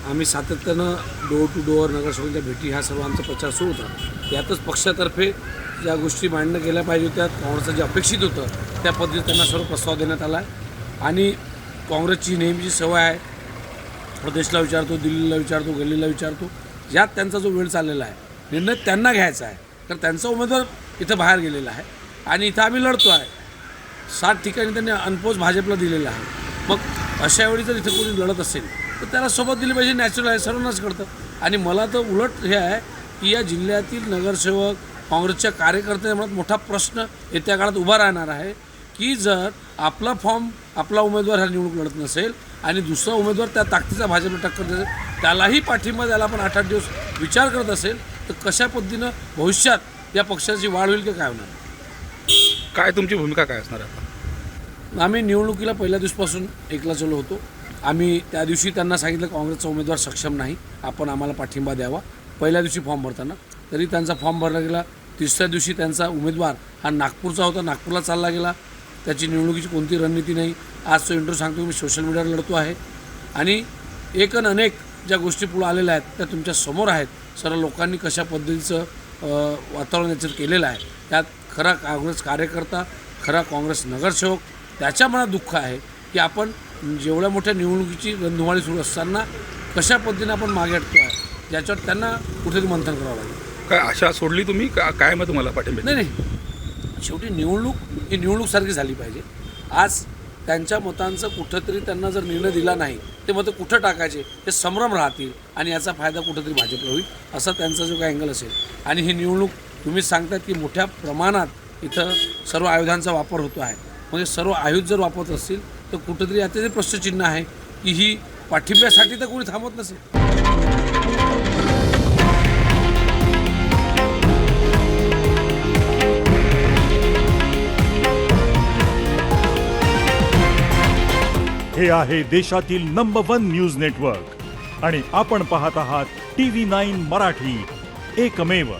आम्ही सातत्यानं door to door नगरसेवकांच्या भेटी ह्या सर्व आमचा प्रचार सुरू होता। यातच पक्षातर्फे ज्या गोष्टी मांडणं केल्या पाहिजे होत्या, काँग्रेसचं जे अपेक्षित होतं त्या पद्धतीने त्यांना सर्व प्रस्ताव देण्यात आला आहे। आणि काँग्रेसची नेहमीची सवय आहे, प्रदेशला विचारतो, दिल्लीला विचारतो, गल्लीला विचारतो, यात त्यांचा जो वेळ चाललेला आहे निर्णय त्यांना घ्यायचा आहे। कारण त्यांचा उमेदवार इथं बाहेर गेलेला आहे आणि इथं आम्ही लढतो आहे। 7 ठिकाणी त्यांनी अनपोज भाजपला दिलेला आहे। मग अशा वेळी जर इथं कोणी लढत असेल तर त्याला सोबत दिली पाहिजे, नॅचरल आहे, सर्वांनाच कळतं। आणि मला तर उलट हे आहे की या जिल्ह्यातील नगरसेवक काँग्रेसच्या कार्यकर्त्यांमध्ये मोठा प्रश्न येत्या काळात उभा राहणार आहे की जर आपला फॉर्म, आपला उमेदवार हा निवडणूक लढत नसेल आणि दुसरा उमेदवार त्या ताकदीचा भाजपला टक्कर देत असेल, त्यालाही पाठिंबा द्यायला आपण 8-8 दिवस विचार करत असेल तर कशा पद्धतीनं भविष्यात या पक्षाची वाढ होईल की काय होणार? काय तुमची भूमिका काय असणार आता? आम्ही निवडणुकीला पहिल्या दिवसापासून एकला चलो होतो। आम्ही त्या दिवशी त्यांना सांगितलं काँग्रेसचा उमेदवार सक्षम नाही, आपण आम्हाला पाठिंबा द्यावा। पहिल्या दिवशी फॉर्म भरताना तरी त्यांचा फॉर्म भरला गेला। तिसऱ्या दिवशी त्यांचा उमेदवार हा नागपूरचा होता, नागपूरला चालला गेला, त्याची निवडणुकीची कोणती रणनीती नाही। आज तो इंटरव्ह्यू सांगतो मी सोशल मीडियावर लढतो आहे आणि एक आणि अनेक ज्या गोष्टी पुढे आलेल्या आहेत त्या तुमच्या समोर आहेत। सर्व लोकांनी कशा पद्धतीचं वातावरण याच्यात केलेलं आहे, त्यात खरा काँग्रेस कार्यकर्ता, खरा काँग्रेस नगरसेवक त्याच्या मनात दुःख आहे की आपण जेवढ्या मोठ्या निवडणुकीची रणधुमाळी सुरू असताना कशा पद्धतीने आपण मागे हटतो आहे, ज्याच्यावर त्यांना कुठेतरी मंथन करावं लागेल। काय आशा सोडली तुम्ही काय मग तुम्हाला पाठिंबा? नाही, शेवटी निवडणूक ही निवडणूकसारखी झाली पाहिजे। आज त्यांच्या मतांचं कुठंतरी त्यांना जर निर्णय दिला नाही ते मतं कुठं टाकायचे हे संभ्रम राहतील आणि याचा फायदा कुठंतरी भाजपला होईल असा त्यांचा जो काही अँगल असेल। आणि ही निवडणूक तुम्हीच सांगतात की मोठ्या प्रमाणात इथं सर्व आयुधांचा वापर होतो आहे, म्हणजे सर्व आयुध जर वापरत असतील तर कुठंतरी याचे प्रश्नचिन्ह आहे की ही पाठिंब्यासाठी तर कोणी थांबत नसेल। हे आहे देशातील नंबर 1 न्यूज नेटवर्क आणि आपण पाहत आहात TV9 मराठी, एकमेव।